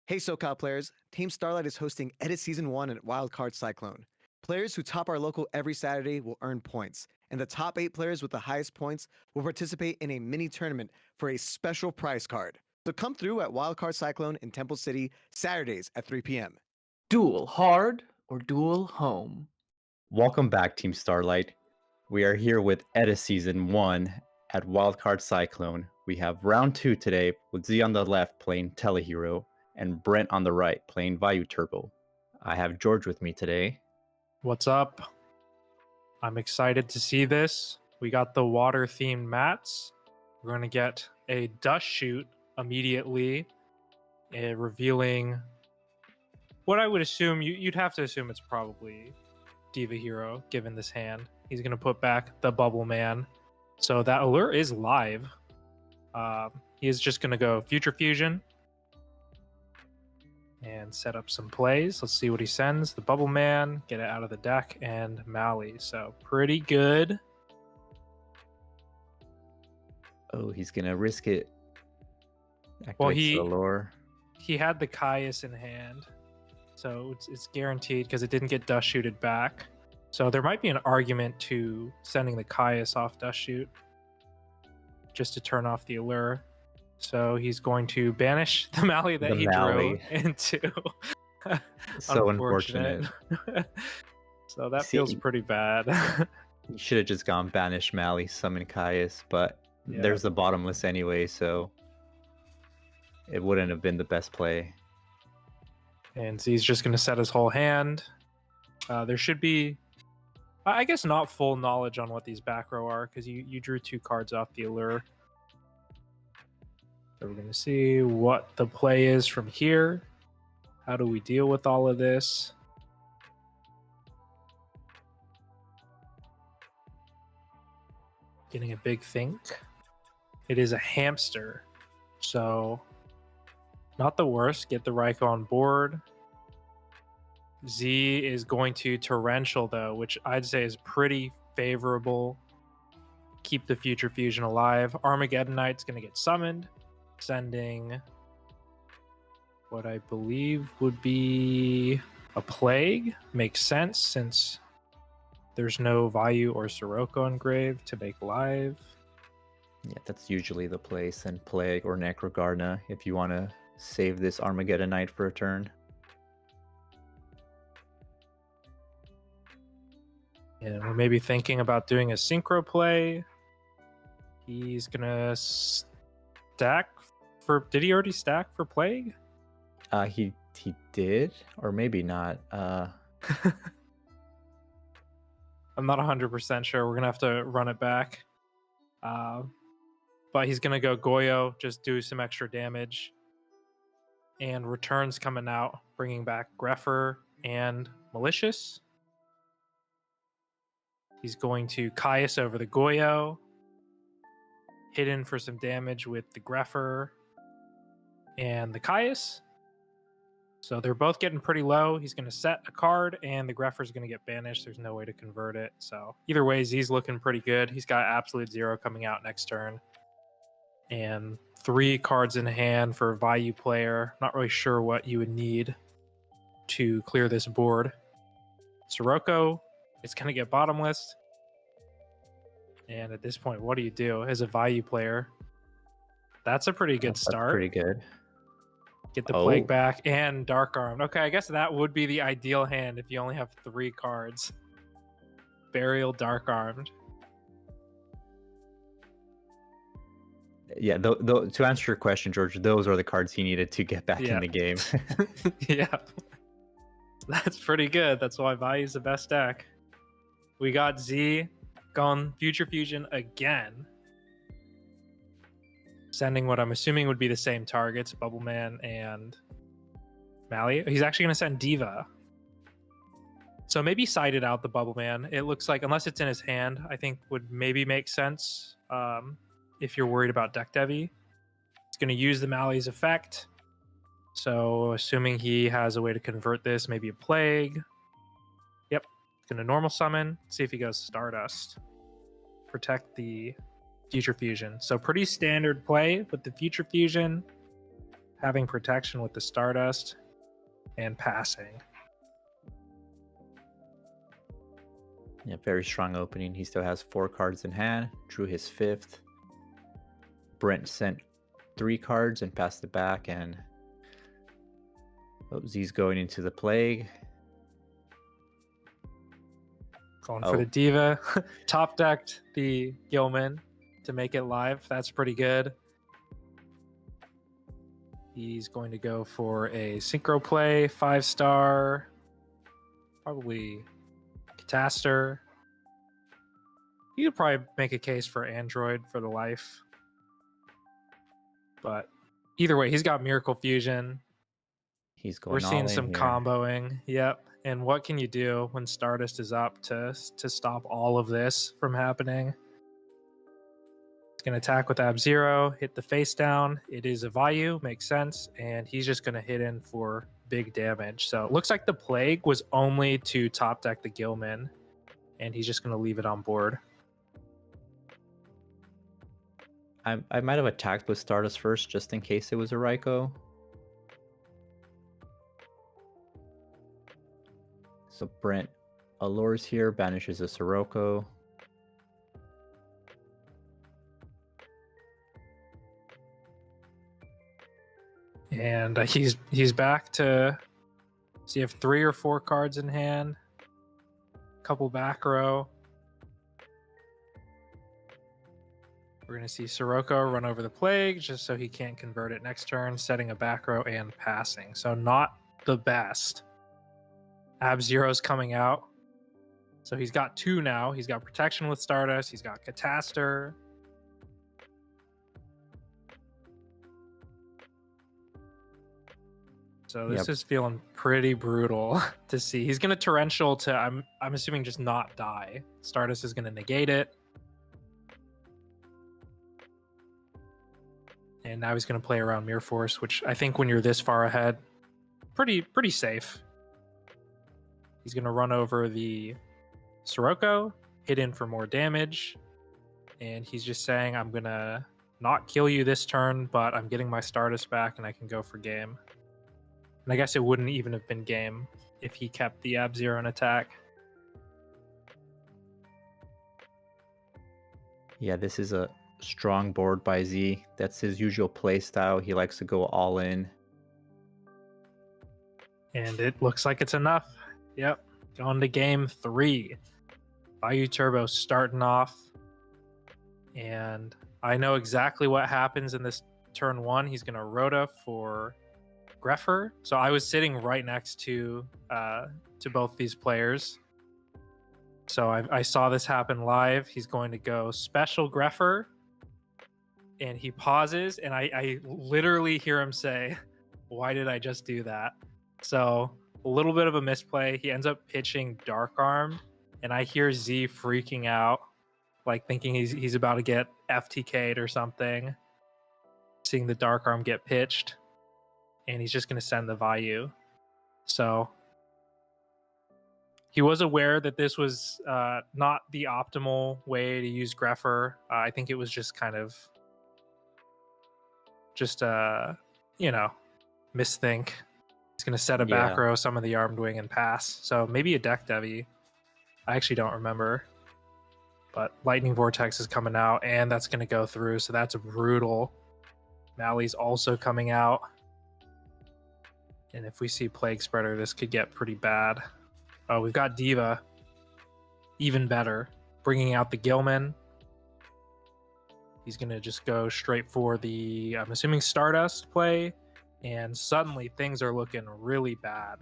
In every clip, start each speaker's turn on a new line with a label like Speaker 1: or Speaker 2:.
Speaker 1: Hey SoCal players, Team Starlight is hosting Edit Season 1 at WildCardCyclone. Players who top our local every Saturday will earn points, and the top 8 players with the highest points will participate in a mini tournament for a special prize card. So come through at WildCardCyclone in Temple City, Saturdays at 3 p.m.
Speaker 2: Duel hard or duel home?
Speaker 3: Welcome back, Team Starlight. We are here with Edison Season 1 at WildCardCyclone. We have round 2 today with Z on the left playing Tele and Brent on the right playing Vayu Turbo. I have George with me today.
Speaker 4: What's up? I'm excited to see this. We got the water-themed mats. We're going to get a dust shoot immediately, revealing what I would assume, you'd have to assume it's probably Diva Hero, given this hand. He's going to put back the Bubble Man. So that alert is live. He is just going to go Future Fusion and set up some plays. Let's see what he sends. The Bubble Man, get it out of the deck, and Mally. So pretty good.
Speaker 3: Oh, he's going to risk it.
Speaker 4: Well,
Speaker 3: Activates
Speaker 4: he had the Caius in hand, so it's guaranteed because it didn't get dust shooted back. So there might be an argument to sending the Caius off dust shoot just to turn off the allure. So he's going to banish the Mally that he drew into.
Speaker 3: So unfortunate.
Speaker 4: So that feels pretty bad.
Speaker 3: He should have just gone banish Mally, summon Caius, but there's the bottomless anyway, so it wouldn't have been the best play.
Speaker 4: And so he's just going to set his whole hand. There should be, I guess, not full knowledge on what these back row are because you drew 2 cards off the allure. So we're going to see what the play is from here. How do we deal with all of this? Getting a big think. It is a hamster. So not the worst. Get the Raikou on board. Z is going to Torrential, though, which I'd say is pretty favorable. Keep the Future Fusion alive. Armageddon Knight's going to get summoned, sending what I believe would be a Plague. Makes sense since there's no Vayu or Sirocco engraved to make live.
Speaker 3: Yeah, that's usually the play. Send Plague or Necrogarna if you want to save this Armageddon Knight for a turn.
Speaker 4: And we're maybe thinking about doing a synchro play. He's gonna stack for. Did he already stack for Plague?
Speaker 3: He did, or maybe not.
Speaker 4: I'm not 100% sure. We're gonna have to run it back. But he's gonna go Goyo, just do some extra damage. And returns coming out, bringing back Greffer and Malicious. He's going to Caius over the Goyo. Hidden for some damage with the Greffer and the Caius. So they're both getting pretty low. He's going to set a card, and the Greffer's going to get banished. There's no way to convert it. So either way, Z's looking pretty good. He's got Absolute Zero coming out next turn. And 3 cards in hand for a Vayu player. Not really sure what you would need to clear this board. Sirocco, it's going to get bottomless. And at this point, what do you do as a Vayu player? That's a pretty good start.
Speaker 3: Pretty good.
Speaker 4: Get the Plague back and Dark Armed. Okay, I guess that would be the ideal hand if you only have 3 cards. Burial, Dark Armed.
Speaker 3: Yeah, to answer your question, George, those are the cards he needed to get back in the game.
Speaker 4: Yeah. That's pretty good. That's why Vayu's the best deck. We got Z gone Future Fusion again. Sending what I'm assuming would be the same targets, Bubble Man and Mally. He's actually going to send Diva. So maybe sided out the Bubble Man. It looks like, unless it's in his hand, I think would maybe make sense if you're worried about deck Devi. It's going to use the Mally's effect. So assuming he has a way to convert this, maybe a Plague. Yep. Going to normal summon. See if he goes Stardust. Protect the Future Fusion. So pretty standard play with the Future Fusion. having protection with the Stardust, and passing.
Speaker 3: Yeah, very strong opening. He still has 4 cards in hand, drew his 5th. Brent sent 3 cards and passed it back, and Z's going into the Plague.
Speaker 4: Going for the Diva. Top decked the Gilman to make it live. That's pretty good. He's going to go for a Synchro Play, 5-star. Probably Cataster. You could probably make a case for Android for the life. But either way, he's got Miracle Fusion.
Speaker 3: He's going
Speaker 4: We're seeing
Speaker 3: all in
Speaker 4: some
Speaker 3: here.
Speaker 4: comboing. Yep. And what can you do when Stardust is up to stop all of this from happening? He's going to attack with Ab-Zero, hit the face down. It is a Vayu, makes sense. And he's just going to hit in for big damage. So it looks like the Plague was only to top deck the Gilman. And he's just going to leave it on board.
Speaker 3: I might have attacked with Stardust first just in case it was a Raikou. So Brent allures here, banishes a Sirocco.
Speaker 4: And he's back to, so you have 3 or 4 cards in hand. Couple back row. We're going to see Sirocco run over the Plague just so he can't convert it next turn, setting a back row and passing. So not the best. Ab-Zero's coming out. So he's got 2 now. He's got Protection with Stardust. He's got Cataster. So this is feeling pretty brutal to see. He's going to Torrential to, I'm assuming, just not die. Stardust is going to negate it. And now he's going to play around Mirror Force, which I think when you're this far ahead, pretty safe. He's going to run over the Sirocco, hit in for more damage. And he's just saying, I'm going to not kill you this turn, but I'm getting my Stardust back and I can go for game. And I guess it wouldn't even have been game if he kept the Ab-Zero in attack.
Speaker 3: Yeah, this is a strong board by Z. That's his usual play style. He likes to go all in.
Speaker 4: And it looks like it's enough. Yep. Going to game 3. Vayu Turbo starting off. And I know exactly what happens in this turn 1. He's going to Rhoda for Greffer. So I was sitting right next to both these players. So I saw this happen live. He's going to go special Greffer. And he pauses, and I literally hear him say, why did I just do that? So a little bit of a misplay. He ends up pitching Dark Arm, and I hear Z freaking out, like thinking he's about to get FTK'd or something, seeing the Dark Arm get pitched, and he's just going to send the Vayu. So he was aware that this was not the optimal way to use Greffer. I think it was just kind of misthink. He's going to set a back row, some of the Armed Wing, and pass. So maybe a deck Devi. I actually don't remember. But Lightning Vortex is coming out, and that's going to go through. So that's brutal. Mally's also coming out. And if we see Plague Spreader, this could get pretty bad. Oh, we've got Diva. Even better. Bringing out the Gilman. He's going to just go straight for the, I'm assuming, Stardust play. And suddenly things are looking really bad.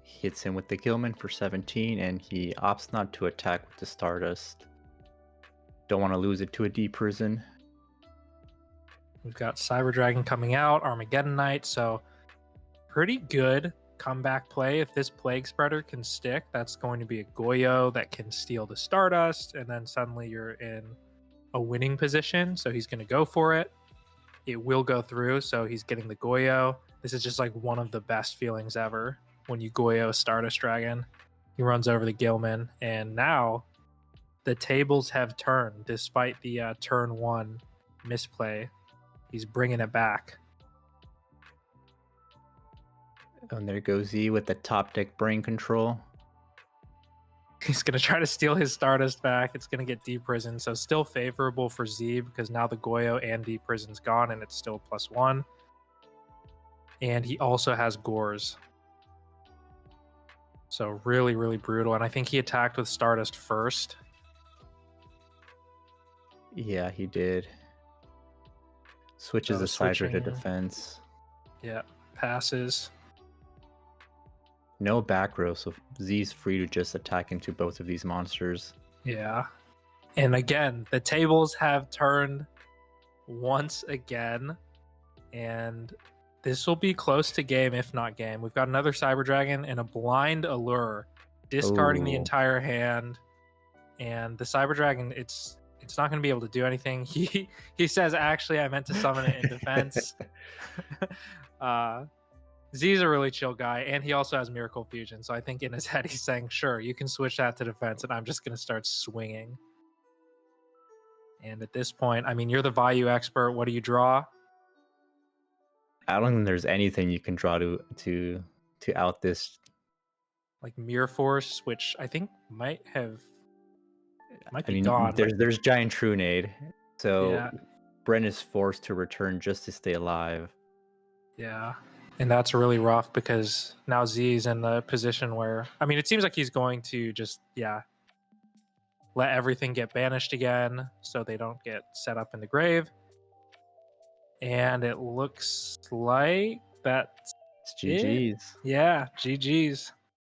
Speaker 3: Hits him with the Gilman for 17, and he opts not to attack with the Stardust. Don't want to lose it to a deep prison.
Speaker 4: We've got Cyber Dragon coming out, Armageddon Knight, so pretty good comeback play. If this Plague Spreader can stick, that's going to be a Goyo that can steal the Stardust, and then suddenly you're in a winning position. So he's going to go for it. It will go through, so he's getting the Goyo. This is just like one of the best feelings ever when you Goyo Stardust Dragon. He runs over the Gilman, and now the tables have turned despite the turn 1 misplay. He's bringing it back.
Speaker 3: And there goes Z with the top deck brain control.
Speaker 4: He's going to try to steal his Stardust back. It's going to get D-Prison, so still favorable for Z because now the Goyo and D-Prison's gone and it's still +1. And he also has Gores. So really, really brutal. And I think he attacked with Stardust first.
Speaker 3: Yeah, he did. Switches
Speaker 4: So
Speaker 3: the Cyber to
Speaker 4: switching-
Speaker 3: defense.
Speaker 4: Yeah, passes.
Speaker 3: No back row, so Z's free to just attack into both of these monsters.
Speaker 4: Yeah. And again, the tables have turned once again. And this will be close to game, if not game. We've got another Cyber Dragon and a blind allure, discarding the
Speaker 3: Ooh.
Speaker 4: entire hand. And the Cyber Dragon, it's not going to be able to do anything. He says, actually, I meant to summon it in defense. Z's a really chill guy, and he also has Miracle Fusion. So I think in his head, he's saying, sure, you can switch that to defense, and I'm just going to start swinging. And at this point, I mean, you're the Vayu expert. What do you draw?
Speaker 3: I don't think there's anything you can draw to out this.
Speaker 4: Like Mirror Force, which I think might be
Speaker 3: I mean,
Speaker 4: gone.
Speaker 3: there's Giant Trunade, so
Speaker 4: Yeah.
Speaker 3: Brent is forced to return just to stay alive.
Speaker 4: Yeah. And that's really rough because now Z's in the position where, I mean, it seems like he's going to just, let everything get banished again so they don't get set up in the grave. And it looks like that's
Speaker 3: It's GG's.
Speaker 4: Yeah, GG's.